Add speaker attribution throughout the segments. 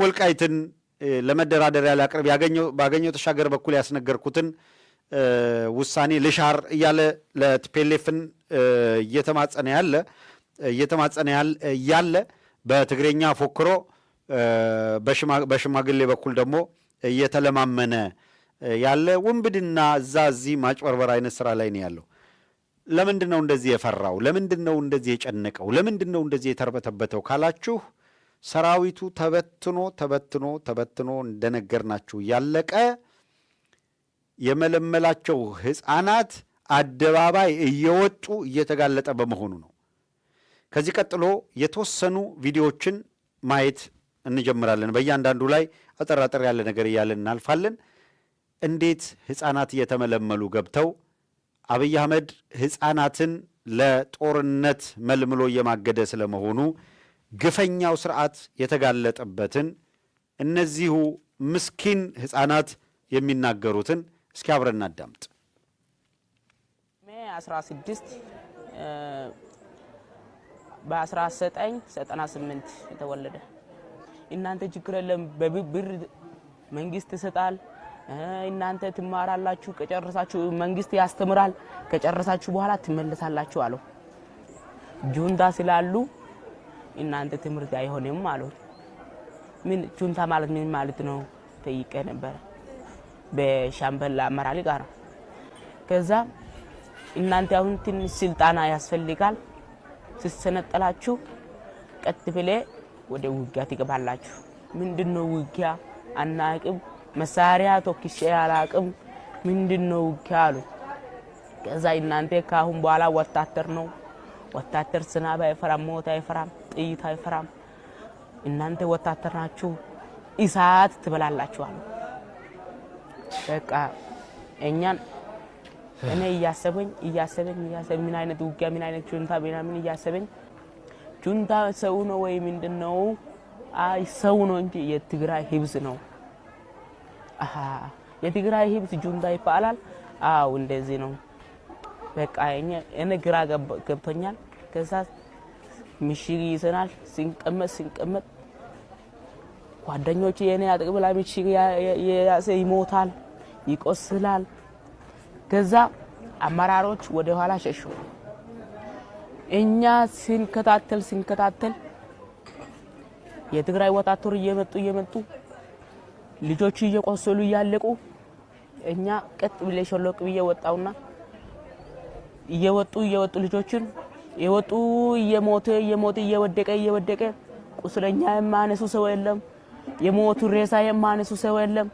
Speaker 1: ወልቃይትን ለመደራደሪያ ላቅርብ ባገኘው ተሻገር በኩል ያስነገርኩትን ውሳኔ ልሻር እያለ ለቲፒኤልኤፍን እየተማጸነ ያለ በትግሬኛ ፎክሮ በሽማግሌ በኩል ደግሞ እየተለማመነ ያለ ወንብድና እዚህ ማጭበርበር አይነት ስራ ላይ ነው ያለው። ለምንድነው እንደዚህ የፈራው? ለምንድነው እንደዚህ የጨነቀው? ለምንድነው እንደዚህ የተርበተበተው ካላችሁ ሰራዊቱ ተበትኖ እንደነገርናችሁ ያለቀ የመለመላቸው ህፃናት አደባባይ እየወጡ እየተጋለጠ በመሆኑ ነው። ከዚህ ቀጥሎ የተወሰኑ ቪዲዮዎችን ማየት እንጀምራለን። በእያንዳንዱ ላይ አጠራጠር ያለ ነገር እያለን እናልፋለን። እንዴት ህፃናት እየተመለመሉ ገብተው አብይ አህመድ ህፃናትን ለጦርነት መልምሎ እየማገደ ስለመሆኑ ግፈኛው ስርዓት የተጋለጠበትን እነዚሁ ምስኪን ህፃናት የሚናገሩትን እስኪ አብረን እናዳምጥ።
Speaker 2: ሜ 16 በ1998 የተወለደ እናንተ ችግር የለም በብር መንግስት ይሰጣል፣ እናንተ ትማራላችሁ፣ ከጨረሳችሁ መንግስት ያስተምራል፣ ከጨረሳችሁ በኋላ ትመለሳላችሁ አለው። ጁንታ ስላሉ እናንተ ትምህርት አይሆንም አለው። ምን ጁንታ ማለት ምን ማለት ነው ጠይቄ ነበር በሻምበል አመራር ጋር። ከዛ እናንተ አሁን ትንሽ ስልጣና ያስፈልጋል፣ ሲሰነጠላችሁ ቀጥ ብለ ወደ ውጊያ ትገባላችሁ። ምንድነው ውጊያ አናቅም፣ መሳሪያ ተኩሼ አላቅም፣ ምንድነው ውጊያ አሉ። ከዛ እናንተ ካሁን በኋላ ወታደር ነው፣ ወታደር ስናብ አይፈራም፣ ሞት አይፈራም፣ ጥይት አይፈራም፣ እናንተ ወታደር ናችሁ፣ እሳት ትበላላችሁ አሉ። በቃ እኔ እያሰበኝ ምን አይነት ውጊያ ምን አይነት ጁንታ ምን እያሰበኝ ጁንታ ሰው ነው ወይ ምንድነው? አይ ሰው ነው እንጂ የትግራይ ህብስ ነው። የትግራይ ህብስ ጁንታ ይባላል። አው እንደዚህ ነው። በቃ እኔ ግራ ገብቶኛል። ከዛ ምሽግ ይዘናል። ሲንቀመጥ ጓደኞቼ የኔ አጥቅብላ ምሽግ ያሰ ይሞታል፣ ይቆስላል። ከዛ አመራሮች ወደ ኋላ ሸሹ። እኛ ሲንከታተል የትግራይ ወታደር እየመጡ ልጆቹ እየቆሰሉ ያለቁ እኛ ቀጥ ብለ ሸሎቅ ብዬ ወጣውና እየወጡ ልጆችን እየሞተ እየወደቀ ቁስለኛ የማነሱ ሰው የለም፣ የሞቱ ሬሳ የማነሱ ሰው የለም።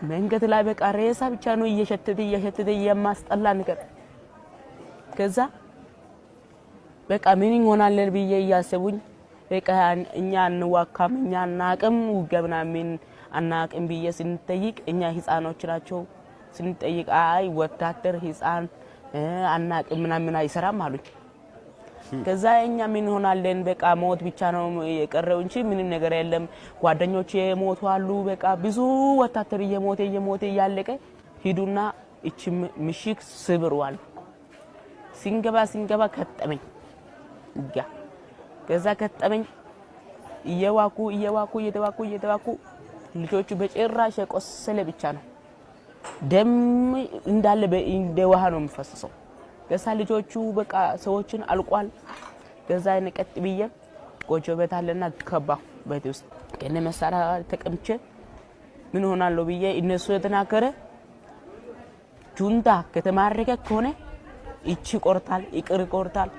Speaker 2: መንገድ ላይ በቃ ሬሳ ብቻ ነው እየሸተተ የማስጠላ ነገር። ከዛ በቃ ምን ይሆናል ብዬ እያሰቡኝ በቃ እኛ አንዋካም፣ እኛ አናቅም፣ ውገብና ምን አናቅም ብዬ ስንጠይቅ እኛ ህፃኖች ናቸው ስንጠይቅ አይ ወታደር ህፃን አናቅም ምናምን አይሰራም አሉኝ። ከዛ እኛ ምን ሆናለን በቃ ሞት ብቻ ነው የቀረው እንጂ ምንም ነገር የለም። ጓደኞቼ ሞቱ አሉ። በቃ ብዙ ወታደር እየሞተ ያለቀ ሂዱና እቺ ምሽግ ስብሯል። ሲንገባ ከተመኝ ጋ ከዛ ከተመኝ እየዋኩ ልጆቹ በጭራሽ የቆሰለ ብቻ ነው ደም እንዳለ እንደ ውሃ ነው የሚፈሰሰው። ከዛ ልጆቹ በቃ ሰዎችን አልቋል። ከዛ ነቀጥ ብዬ ጎጆ ቤት አለና ከባ ቤት ውስጥ ከነ መሳሪያ ተቀምጬ ምን ሆናለሁ ብዬ እነሱ የተናገረ ጁንታ ከተማረከ ከሆነ እቺ ቆርጣል ይቅር ቆርጣል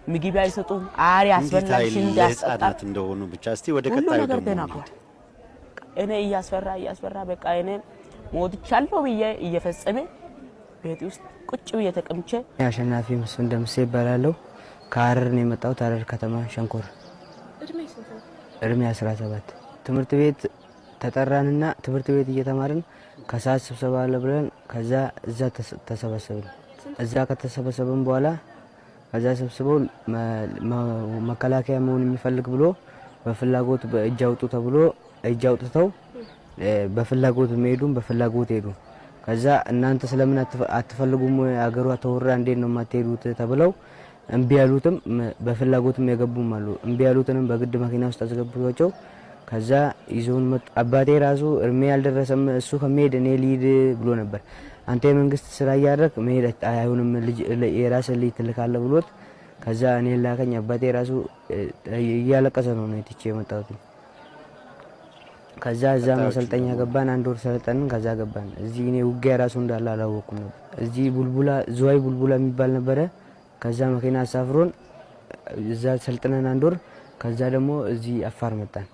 Speaker 2: ምግብ አይሰጡም አሪ አስበላሽ እንዳስጣት
Speaker 1: እንደሆኑ ብቻ እስቲ ወደ ቀጣዩ ደግሞ
Speaker 2: እኔ እያስፈራ በቃ እኔ ሞትቻለሁ ብዬ እየፈጸመ ቤት ውስጥ ቁጭ ብዬ ተቀምጬ
Speaker 3: አሸናፊ መስፍን ደምሴ ይባላል። ከሐረር ነው የመጣሁት። ሐረር ከተማ ሸንኮር። እድሜ 17። ትምህርት ቤት ተጠራንና ትምህርት ቤት እየተማርን ከሰዓት ስብሰባ አለ ብለን ከዛ እዛ ተሰበሰብን። እዛ ከተሰበሰብን በኋላ ከዛ ሰብስበው መከላከያ መሆን የሚፈልግ ብሎ በፍላጎት በእጅ አውጡ ተብሎ እጅ አውጥተው በፍላጎት መሄዱን በፍላጎት ሄዱ። ከዛ እናንተ ስለምን አትፈልጉም አገሯ ተወራ እንዴት ነው ማትሄዱት ተብለው እምቢ ያሉትም በፍላጎትም የገቡም አሉ። እምቢ ያሉትንም በግድ መኪና ውስጥ አስገብቷቸው ከዛ ይዞን መጡ። አባቴ ራሱ እርሜ ያልደረሰም እሱ ከመሄድ እኔ ልሂድ ብሎ ነበር። አንተ የመንግስት ስራ እያደረክ መሄድ አይሆንም የራስህ ልጅ ትልካለህ ብሎት ከዛ እኔ ላከኝ። አባቴ ራሱ እያለቀሰ ነው ትቼ የመጣሁት። ከዛ እዛ ማሰልጠኛ ገባን። 1 ወር ሰለጠንን። ከዛ ገባን። እዚህ እኔ ውጊያ ራሱ እንዳለ አላወኩም ነበር። እዚህ ቡልቡላ ዝዋይ ቡልቡላ የሚባል ነበረ። ከዛ መኪና አሳፍሮን እዛ ሰልጥነን 1 ወር። ከዛ ደግሞ እዚህ አፋር መጣን።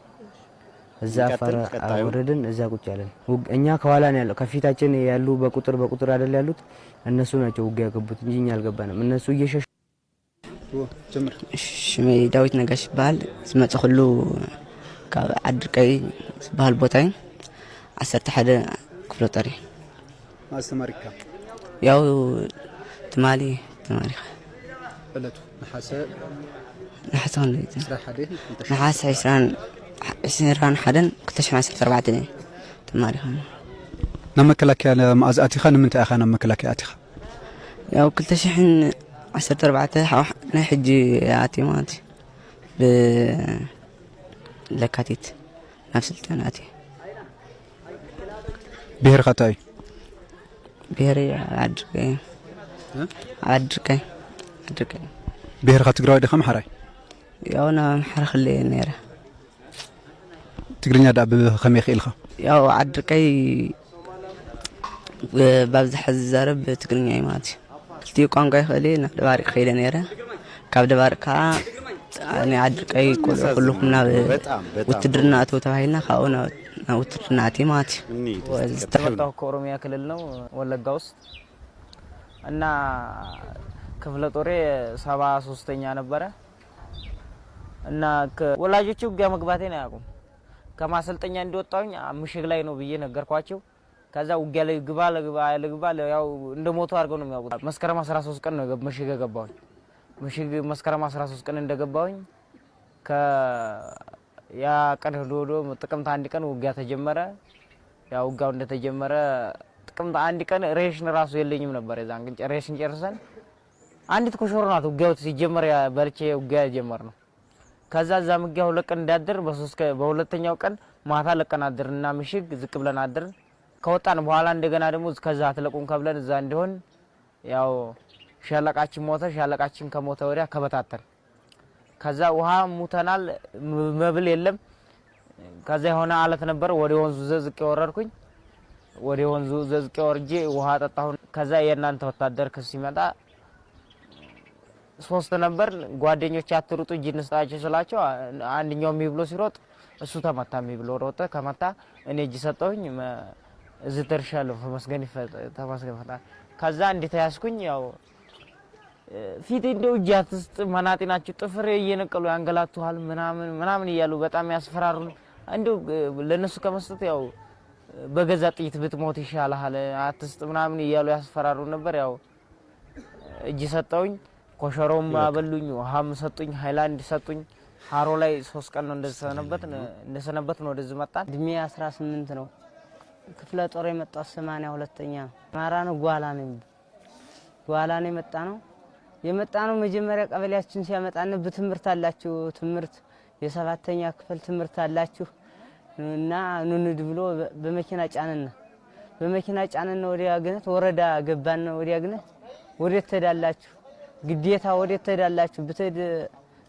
Speaker 3: እዛ አፋር አወረድን። እዛ ቁጭ ያለን እኛ ከኋላ ነው ያለው። ከፊታችን ያሉ በቁጥር አይደል ያሉት እነሱ ናቸው ውጊያ ገቡት እንጂ እኛ አልገባንም። እነሱ እየሸሹ
Speaker 4: ጀምር።
Speaker 5: ሽሜ ዳዊት ነጋሽ ይባል ዝመጽ ኩሉ ካብ ዓድርቀይ ዝባል ቦታዬ 11 ክፍለ ጦር
Speaker 4: ማስተማሪካ
Speaker 5: ያው ትማሊ ተማሪካ
Speaker 4: እለቱ ነሐሰ
Speaker 5: ነሐሰ 21 2014 ተማሪካ
Speaker 4: ናብ መከላከያ ማእዛእቲኻ ንምንታይ ኢኻ ናብ መከላከያ ኣቲኻ?
Speaker 5: ያው 2014 ናይ ሕጂ ኣቲማት ለካቲት ናብ ስልጠናት
Speaker 4: ብሄርካ እንታይ?
Speaker 5: ብሄር ዓድርቀይ
Speaker 4: ብሄርካ ትግራዋይ ዲኻ ኣምሓራይ?
Speaker 5: ያው ናብ ኣምሓራ ክለየ ነይረ።
Speaker 4: ትግርኛ ዳ ብኸመይ ክኢልካ?
Speaker 5: ያው ዓድርቀይ ብኣብዝሓ ዝዛረብ ትግርኛ እዩ ማለት እዩ። ክልቲኡ ቋንቋ ይኽእል ናብ ደባሪቅ ከይደ ነይረ። ካብ ደባሪቅ ከዓ እኔ ዓድርቀይ ኩልኩም ናብ ውትድርና እትው ተባሂልና ካብኡ ናብ ውትድርና እትየ ማለት እዩ።
Speaker 2: የተመጣሁ ከኦሮሚያ ክልል ነው ወለጋ ውስጥ እና ክፍለ ጦሬ 73ኛ ነበረ እና ወላጆቹ ውጊያ መግባቴን አያውቁም። ከማሰልጠኛ እንደወጣሁኝ ምሽግ ላይ ነው ብዬ ነገርኳቸው። ከዛ ውጊያ ላይ ግባ ያው እንደሞቱ አድርገው ነው የሚያውቁት። መስከረም 13 ቀን ነው ምሽግ ገባሁኝ። ምሽግ መስከረም 13 ቀን እንደገባሁኝ ያ ቀን ሄዶ ጥቅምት 1 ቀን ውጊያ ተጀመረ። ያው ውጊያው እንደተጀመረ ጥቅምት 1 ቀን ሬሽን ራሱ የለኝም ነበር። የዛን ግን ሬሽን ጨርሰን አንዲት ኮሾሮ ናት ውጊያው ሲጀመር በልቼ ውጊያ ጀመር ነው። ከዛ እዛ ውጊያው 2 ቀን እንዳደር በሁለተኛው ቀን ማታ ለቀን አደርና ምሽግ ዝቅ ብለን አደር። ከወጣን በኋላ እንደገና ደግሞ ከዛ አትለቁም ከብለን እዛ እንደሆን ያው ሻለቃችን ሞተ። ሻለቃችን ከሞተ ወዲያ ከበታተን። ከዛ ውሃ ሙተናል፣ መብል የለም። ከዛ የሆነ አለት ነበር ወደ ወንዙ ዘዝቄ ወረድኩኝ። ወደ ወንዙ ዘዝቄ ወርጄ ውሃ ጠጣሁ። ከዛ የእናንተ ወታደር ሲመጣ 3 ነበር። ጓደኞች አትሩጡ እጅ እንስጣቸው ስላቸው አንደኛው የሚብሎ ሲሮጥ እሱ ተመታ። የሚብሎ ሮጠ። ከመታ እኔ እጅ ሰጠሁኝ። እዚህ ደርሻለሁ። ተመስገን ፈጣሪ። ከዛ እንዴት ያስኩኝ ያው ፊት እንደው እጅ አትስጥ መናጤ ናቸው ጥፍሬ እየነቀሉ ያንገላቱሃል ምናምን እያሉ በጣም ያስፈራሩን። እንደው ለነሱ ከመስጠት ያው በገዛ ጥይት ብትሞት ይሻላል አትስጥ ምናምን እያሉ ያስፈራሩ ነበር። ያው እጅ ሰጠውኝ። ኮሸሮም አበሉኝ፣ ውሃም ሰጡኝ፣ ሃይላንድ ሰጡኝ። ሃሮ ላይ 3 ቀን ነው እንደሰነበት ነው ወደዚህ መጣን።
Speaker 6: እድሜ 18 ነው። ክፍለ ጦር የመጣው 82ኛ አማራ ነው። ጓላ ነው የመጣ ነው። መጀመሪያ ቀበሌያችን ሲያመጣን በትምህርት አላችሁ ትምህርት የ7ኛ ክፍል ትምህርት አላችሁ እና ኑንድ ብሎ በመኪና ጫነን ወዲያ ግነት ወረዳ ገባን። ወዲያ ግነት ወዴት ትሄዳላችሁ? ግዴታ ወዴት ትሄዳላችሁ? ብትሄድ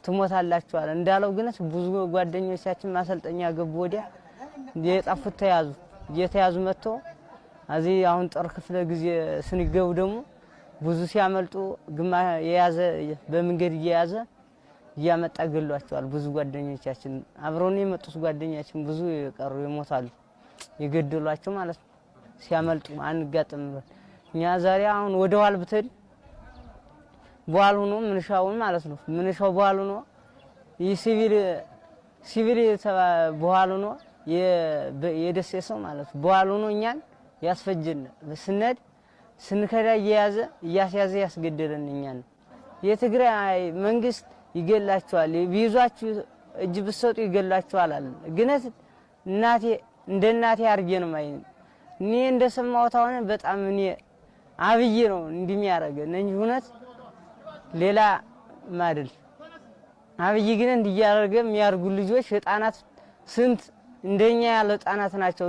Speaker 6: ትሞታላችሁ አለ። እንዳለው ግነት ብዙ ጓደኞቻችን ማሰልጠኛ ገቡ። ወዲያ የጠፉት የተያዙ መጥቶ እዚህ አሁን ጦር ክፍለ ጊዜ ስንገቡ ደግሞ ብዙ ሲያመልጡ ግማ የያዘ በመንገድ እየያዘ እያመጣ ገሏቸዋል። ብዙ ጓደኞቻችን አብረውን የመጡት ጓደኛችን ብዙ የቀሩ ይሞታሉ፣ ይገደሏቸው ማለት ነው። ሲያመልጡ አንጋጥም። እኛ ዛሬ አሁን ወደ ኋላ ብትሄድ በኋላ ሆኖ ምንሻውን ማለት ነው ምንሻው በኋላ ሆኖ ሲቪል በኋላ ሆኖ የደሴ ሰው ማለት በኋላ ሆኖ እኛን ያስፈጀን ስንከዳ እያስያዘ ያስገደለን እኛን። የትግራይ መንግስት ይገላቸዋል፣ ቢይዟችሁ እጅ ብትሰጡ ይገላቸዋል አለ። ግነት እንደ እናቴ አርጌ ነው ማለት እኔ እንደሰማሁት አሁን በጣም እኔ አብይ ነው እንደሚያረገን እንጂ እውነት ሌላ ማድል አብይ ግን እንዲያረገ የሚያርጉ ልጆች ህፃናት ስንት እንደኛ ያለ ህፃናት ናቸው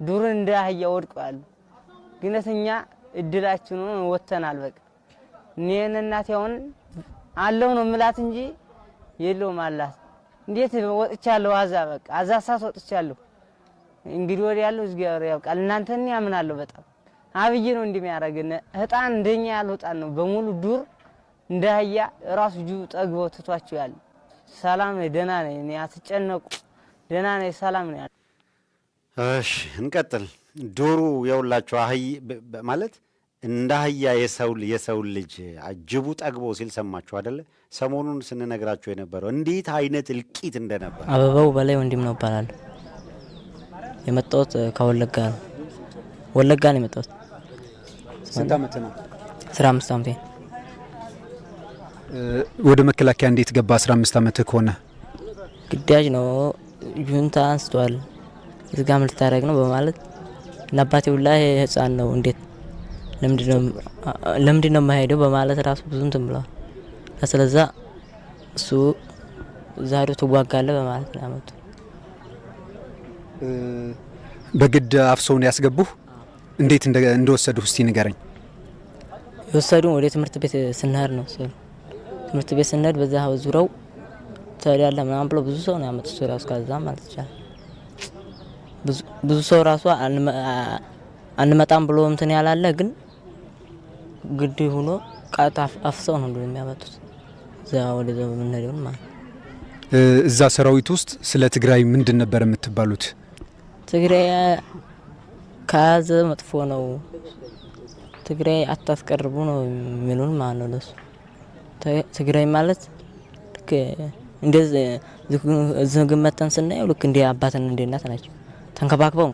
Speaker 6: ዱር እንደ አህያ ወድቀዋል። ግነተኛ እድላችን ነው ወተናል። በቃ እኔን እናቴ አሁን አለው ነው ምላት እንጂ የለውም አላት። እንዴት ወጥቻለሁ አዛ በቃ አዛ ሳት ወጥቻለሁ። እንግዲህ ወዲያ ያለው እግዚአብሔር ያውቃል። እናንተን ያምናለሁ በጣም አብይ ነው እንደሚያረግነ ህፃን እንደኛ ያለ ህፃን ነው በሙሉ ዱር እንደ አህያ ራሱ ጁ ጠግቦ ትቷቸው ያለ። ሰላም ደህና ነኝ እኔ አትጨነቁ ደህና ነኝ ሰላም ነኝ።
Speaker 1: እሺ እንቀጥል። ዶሩ የውላችሁ አህይ ማለት እንደ አህያ የሰው ልጅ ጅቡ ጠግቦ ሲል ሰማችሁ አይደለ? ሰሞኑን ስንነግራችሁ የነበረው እንዴት አይነት እልቂት እንደነበር።
Speaker 5: አበባው በላይ ወንድም ነው ይባላል። የመጣሁት ከወለጋ ነው። ወለጋ ነው የመጣሁት።
Speaker 4: ስንት ዓመት ነው?
Speaker 5: 15 ዓመቴ።
Speaker 4: ወደ መከላከያ እንዴት ገባ? 15 ዓመት ከሆነ
Speaker 5: ግዳጅ ነው ጁንታ አንስቷል። እዚጋ ምን ልታረግ ነው በማለት ለአባቴ ሁላ ህፃን ነው እንዴት ለምንድነው የማይሄደው በማለት ራሱ ብዙ እንትን ብለዋል። ስለዛ እሱ ዛሬው ተጓጋለ በማለት ነው ያመጡ።
Speaker 4: በግድ አፍሰውን ያስገቡህ እንዴት እንደወሰዱ እስቲ ንገረኝ።
Speaker 5: የወሰዱን ወደ ትምህርት ቤት ስንሄድ ነው። ትምህርት ቤት ስንሄድ በዛ ዙረው ተዳለ ምናምን ብሎ ብዙ ሰው ነው ያመጡት። ራሱ ከዛ ማለት ይችላል ብዙ ሰው ራሱ አንመጣም ብሎ እንትን ያላለ ግን ግድ ሆኖ ቃጣ አፍሰው ነው የሚያመጡት። እዛ ወደ ዘው ምንሄደው ማለት
Speaker 4: እዛ ሰራዊት ውስጥ ስለ ትግራይ ምንድን ነበር የምትባሉት?
Speaker 5: ትግራይ ካዘ መጥፎ ነው፣ ትግራይ አታስቀርቡ ነው የሚሉን ማለት ነው። ለሱ ትግራይ ማለት ልክ እንደዚህ ዝግመተን ስናየው ልክ እንደ አባትና እንደ እናት ናቸው። ተንከባክበው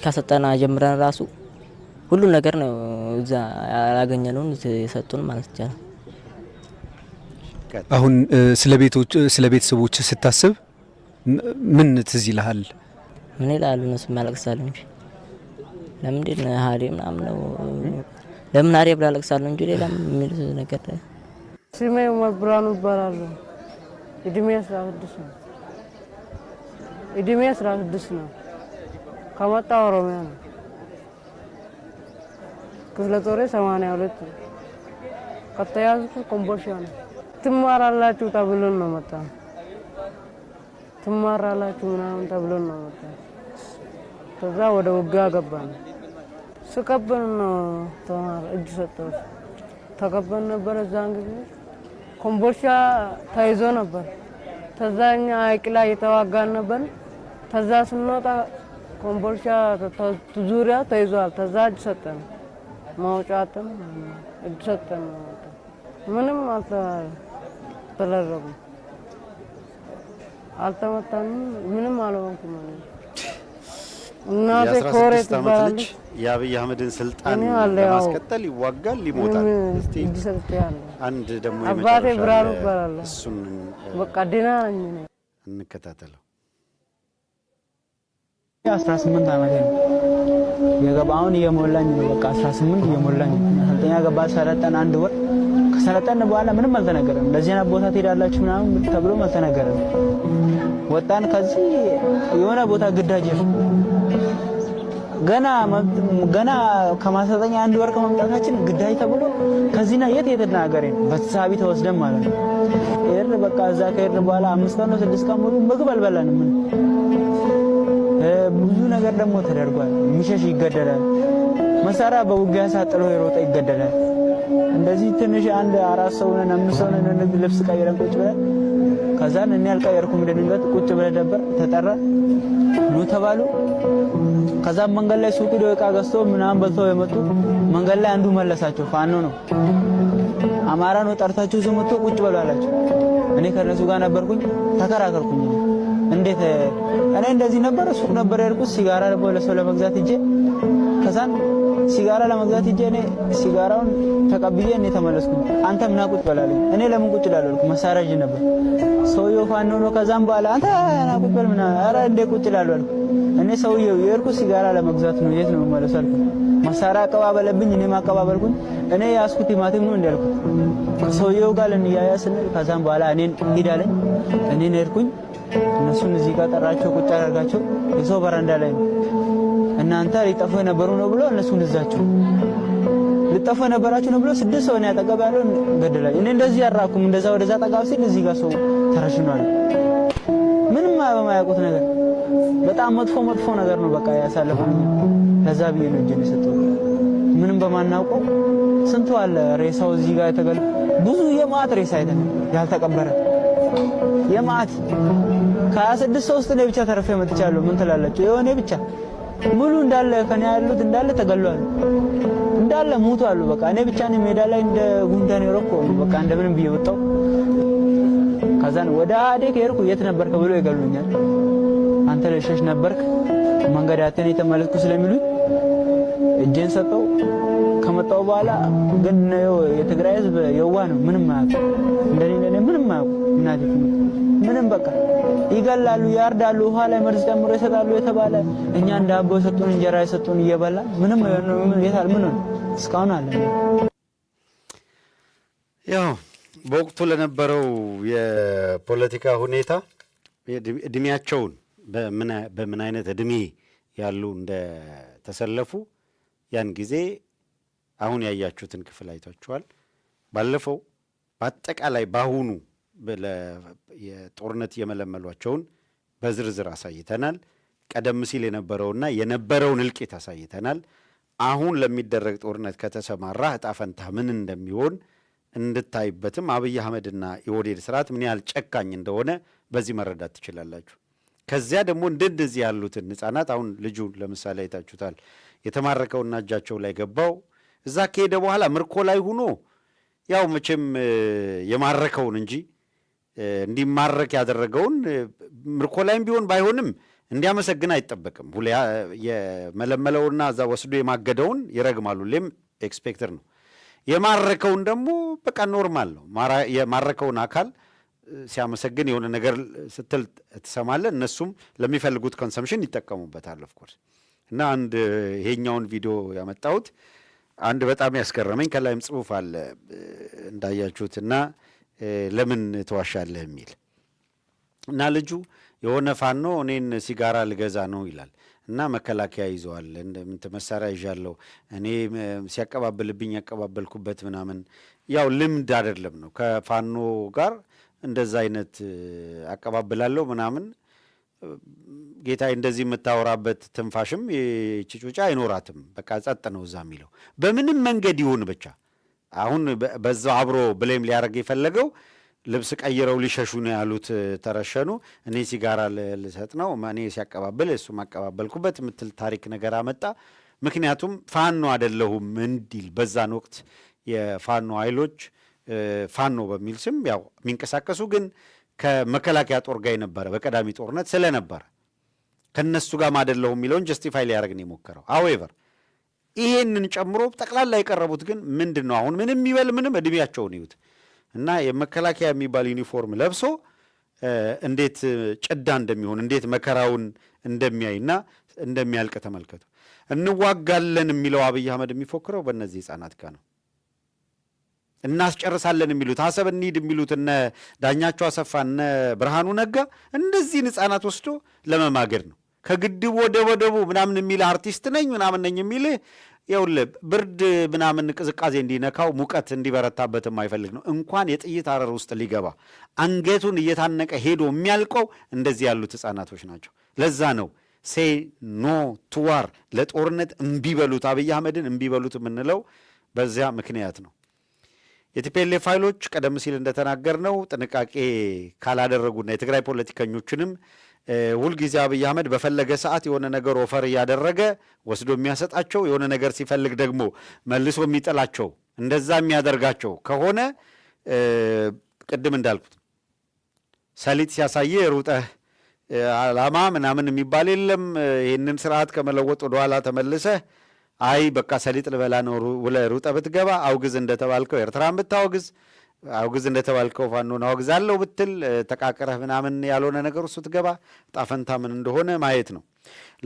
Speaker 5: ካሰጠና ጀምረን ራሱ ሁሉ ነገር ነው እዛ ያላገኘነውን የሰጡን ማለት ይቻላል።
Speaker 4: አሁን ስለ ቤተሰቦች ስታስብ ምን ትዝ ይልሃል?
Speaker 5: ምን ይላሉ እነሱ ያለቅሳሉ እንጂ ለምንድን ነው ሀሪ ምናምን ነው ለምን ሀሪ ብላ ያለቅሳሉ እንጂ ሌላ ምን ነገር
Speaker 6: ስሜ ብርሃኑ ይባላል። እድሜ 16 ነው። እድሜ 16 ነው። ከመጣ ኦሮሚያ ነው። ክፍለ ጦሬ 82 ከተያዝኩ ኮምቦልቻ ነው። ትማራላችሁ ተብሎን ነው መጣ። ትማራላችሁ ምናምን ተብሎን ነው መጣ። ከዛ ወደ ውጊያ ገባን። ስከበን ነው ተማር እጅ ሰጠው ተከበን ነበር። እዛን ጊዜ ኮምቦልቻ ተይዞ ነበር። ተዛኛ ሀይቅ ላይ የተዋጋን ነበር። ተዛ ስንወጣ ኮምቦልቻ ዙሪያ ተይዟል። ተዛ እጅ ሰጠን ማውጫተን እጅ ሰጠን። ምንም አልተደረገም፣ አልተመታንም፣ ምንም አልሆንኩም። እናቴ ኮሬ ትባላለች።
Speaker 1: የአብይ አህመድን ስልጣን ለማስቀጠል ይዋጋል፣ ይሞታል። እስቲ አንድ ደግሞ
Speaker 6: አባቴ ብርሃኑ ይባላል።
Speaker 1: እሱን
Speaker 6: በቃ ደህና ነኝ
Speaker 1: እንከታተለው።
Speaker 7: 18 ዓመቴ ነው የገባውን እየሞላኝ ነው። በቃ 18 እየሞላኝ ሰልጠኛ ገባ። ሰለጠን አንድ ወር ከሰለጠን በኋላ ምንም አልተነገረም። ለዚህ አይነት ቦታ ትሄዳላችሁ ምናምን ተብሎ አልተነገረም። ወጣን። ከዚህ የሆነ ቦታ ግዳጅ ገና ከማሰልጠኛ አንድ ወር ከመምጣታችን ግዳጅ ተብሎ ከዚህና የት ተናገረን በተሳቢ ተወስደን ማለት ነው። በቃ እዛ ከሄድን በኋላ 5 ቀን ነው 6 ቀን ሙሉ ምግብ አልበላንም። ብዙ ነገር ደግሞ ተደርጓል። ሚሸሽ ይገደላል። መሳሪያ በውጊያ ሳጥሎ የሮጠ ይገደላል። እንደዚህ ትንሽ አንድ 4 ሰው ነን 5 ሰው ነን ልብስ ቀይረን ቁጭ ብለን ከዛን እኔ አልቀየርኩም ድንገት ቁጭ ብለን ነበር። ተጠራ ኑ ተባሉ። ከዛም መንገድ ላይ ሱቅ ሄዶ ዕቃ ገዝቶ ምናምን በልተው የመጡ መንገድ ላይ አንዱ መለሳቸው። ፋኖ ነው አማራ ነው ጠርታችሁ ስመጡ ቁጭ በሉ አላቸው። እኔ ከነሱ ጋር ነበርኩኝ። ተከራከርኩኝ። እንዴት እኔ እንደዚህ ነበር ሱቅ ነበር ያልኩት ሲጋራ ለሰው ለመግዛት ሂጄ ከዛን ሲጋራ ለመግዛት ሂጄ እኔ ሲጋራውን ተቀብዬ እኔ ተመለስኩኝ። አንተ ምን ቁጭ በላለኝ። እኔ ለምን ቁጭ እላለሁ? መሳሪያ ይዤ ነበር። ሰውየው ፋኖ ነው። ከዛም በኋላ አንተ ና ቁጭ በል ምናምን ኧረ እንዴ ቁጭ እላለሁ አልኩ። እኔ ሰውየው የሄድኩት ሲጋራ ለመግዛት ነው። የት ነው የምመለሰው አልኩ። መሳሪያ አቀባበለብኝ። እኔ ማቀባበልኩኝ። እኔ ያስኩት ቲማቲም ነው እንደ አልኩት። ሰውየው ጋር እንያያዝ ስንል ከዛም በኋላ እኔን ሂድ አለኝ። እኔን ሄድኩኝ። እነሱን እዚህ ጋር ጠራቸው፣ ቁጭ አደረጋቸው። የሰው በረንዳ ላይ ነው። እናንተ ሊጠፉ የነበሩ ነው ብሎ እነሱን እዛቸው ሊጠፉ የነበራችሁ ነው ብሎ 6 ሰው ነው ያጠገብ ያለው ገደላቸው። እኔ እንደዚህ ያራኩም እንደዛ ወደዛ ጠጋው ሲል እዚህ ጋር ሰው ተረሽኗል። ምንም በማያውቁት ነገር በጣም መጥፎ ነገር ነው በቃ ያሳለፈው። ለዛ ብዬ ነው እጄን የሰጠው። ምንም በማናውቀው ስንቱ አለ ሬሳው እዚህ ጋር የተገለ ብዙ የማት ሬሳ አይተን ያልተቀበረ የማት ከ26 ሰው ውስጥ ነው ብቻ ተረፈ መጥቻለሁ። ምን ትላላችሁ? የሆነ ብቻ ሙሉ እንዳለ ከኔ ያሉት እንዳለ ተገሏል፣ እንዳለ ሞቷል። በቃ እኔ ብቻ ነኝ ሜዳ ላይ እንደ ጉንዳን የሮኮ በቃ እንደምንም ብዬ ወጣው። ከዛን ወደ አዴ ከሄድኩ የት ነበርክ ብሎ ይገሉኛል። አንተ ለሸሽ ነበርክ መንገድ አተን የተመለስኩ ስለሚሉኝ እጄን ሰጠው። ከመጣው በኋላ ግን የትግራይ ህዝብ የዋ ነው። ምንም አያውቁ እንደኔ ምንም አያውቁ። እናቴ ምንም በቃ ይገላሉ፣ ያርዳሉ፣ ውሃ ላይ መርዝ ጨምሮ ይሰጣሉ የተባለ እኛ ዳቦ ሰጡን፣ እንጀራ ሰጡን እየበላ ምንም የታል ምን እስካሁን አለ።
Speaker 1: ያው በወቅቱ ለነበረው የፖለቲካ ሁኔታ እድሜያቸውን በምን አይነት እድሜ ያሉ እንደተሰለፉ ያን ጊዜ አሁን ያያችሁትን ክፍል አይታችኋል። ባለፈው በአጠቃላይ ባሁኑ የጦርነት የመለመሏቸውን በዝርዝር አሳይተናል። ቀደም ሲል የነበረውን እልቂት አሳይተናል። አሁን ለሚደረግ ጦርነት ከተሰማራ ዕጣ ፈንታ ምን እንደሚሆን እንድታይበትም አብይ አህመድና የኦህዴድ ስርዓት ምን ያህል ጨካኝ እንደሆነ በዚህ መረዳት ትችላላችሁ። ከዚያ ደግሞ እንደዚህ ያሉትን ህፃናት አሁን ልጁ ለምሳሌ አይታችሁታል። የተማረከውና እጃቸው ላይ ገባው እዛ ከሄደ በኋላ ምርኮ ላይ ሆኖ ያው መቼም የማረከውን እንጂ እንዲማረክ ያደረገውን ምርኮ ላይም ቢሆን ባይሆንም እንዲያመሰግን አይጠበቅም። የመለመለውና እዛ ወስዶ የማገደውን ይረግማሉ። ሌም ኤክስፔክተር ነው። የማረከውን ደግሞ በቃ ኖርማል ነው። የማረከውን አካል ሲያመሰግን የሆነ ነገር ስትል ትሰማለህ። እነሱም ለሚፈልጉት ኮንሰምሽን ይጠቀሙበታል ኦፍኮርስ። እና አንድ ይሄኛውን ቪዲዮ ያመጣሁት አንድ በጣም ያስገረመኝ ከላይም ጽሑፍ አለ እንዳያችሁትና ለምን ተዋሻለህ የሚል እና ልጁ የሆነ ፋኖ እኔን ሲጋራ ልገዛ ነው ይላል እና መከላከያ ይዘዋል መሳሪያ ይዣለሁ እኔ ሲያቀባብልብኝ ያቀባበልኩበት ምናምን ያው ልምድ አይደለም ነው። ከፋኖ ጋር እንደዛ አይነት አቀባብላለሁ ምናምን ጌታዬ እንደዚህ የምታወራበት ትንፋሽም ጭጩጫ አይኖራትም። በቃ ጸጥ ነው እዛ የሚለው በምንም መንገድ ይሁን ብቻ። አሁን በዛው አብሮ ብሌም ሊያደርግ የፈለገው ልብስ ቀይረው ሊሸሹ ነው ያሉት ተረሸኑ። እኔ ሲጋራ ልሰጥ ነው እኔ ሲያቀባብል እሱ ማቀባበልኩበት ምትል ታሪክ ነገር አመጣ። ምክንያቱም ፋኖ አይደለሁም እንዲል በዛን ወቅት የፋኖ ኃይሎች ፋኖ በሚል ስም ያው የሚንቀሳቀሱ ግን ከመከላከያ ጦር ጋር የነበረ በቀዳሚ ጦርነት ስለነበረ ከነሱ ጋር ማደለሁም የሚለውን ጀስቲፋይ ሊያደርግ ነው የሞከረው። አዌቨር ይሄንን ጨምሮ ጠቅላላ የቀረቡት ግን ምንድን ነው አሁን ምንም ይበል ምንም እድሜያቸውን ይዩት እና የመከላከያ የሚባል ዩኒፎርም ለብሶ እንዴት ጭዳ እንደሚሆን እንዴት መከራውን እንደሚያይና እንደሚያልቅ ተመልከቱ። እንዋጋለን የሚለው አብይ አህመድ የሚፎክረው በእነዚህ ህፃናት ጋር ነው። እናስጨርሳለን የሚሉት አሰብ እንሂድ የሚሉት እነ ዳኛቸው አሰፋ እነ ብርሃኑ ነጋ እንደዚህን ህፃናት ወስዶ ለመማገድ ነው። ከግድብ ወደ ወደቡ ምናምን የሚል አርቲስት ነኝ ምናምን ነኝ የሚል ይኸውልህ ብርድ ምናምን ቅዝቃዜ እንዲነካው ሙቀት እንዲበረታበት የማይፈልግ ነው። እንኳን የጥይት አረር ውስጥ ሊገባ አንገቱን እየታነቀ ሄዶ የሚያልቀው እንደዚህ ያሉት ህፃናቶች ናቸው። ለዛ ነው ሴይ ኖ ቱ ዋር ለጦርነት እምቢበሉት አብይ አህመድን እምቢበሉት የምንለው በዚያ ምክንያት ነው። የቲፒኤልኤፍ ኃይሎች ቀደም ሲል እንደተናገርነው ጥንቃቄ ካላደረጉና የትግራይ ፖለቲከኞችንም ሁልጊዜ አብይ አህመድ በፈለገ ሰዓት የሆነ ነገር ኦፈር እያደረገ ወስዶ የሚያሰጣቸው የሆነ ነገር ሲፈልግ ደግሞ መልሶ የሚጥላቸው እንደዛ የሚያደርጋቸው ከሆነ ቅድም እንዳልኩት ሰሊጥ ሲያሳየ ሩጠህ ዓላማ ምናምን የሚባል የለም። ይህንን ስርዓት ከመለወጥ ወደኋላ ተመልሰህ አይ በቃ ሰሊጥ ልበላ ነው ብለህ ሩጠህ ብትገባ አውግዝ እንደተባልከው ኤርትራን ብታወግዝ አውግዝ እንደተባልከው ፋኖን አወግዛለሁ ብትል ተቃቅረህ ምናምን ያልሆነ ነገር ውስጥ ትገባ ጣፈንታ ምን እንደሆነ ማየት ነው።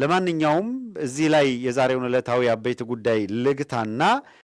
Speaker 1: ለማንኛውም እዚህ ላይ የዛሬውን ዕለታዊ አበይት ጉዳይ ልግታና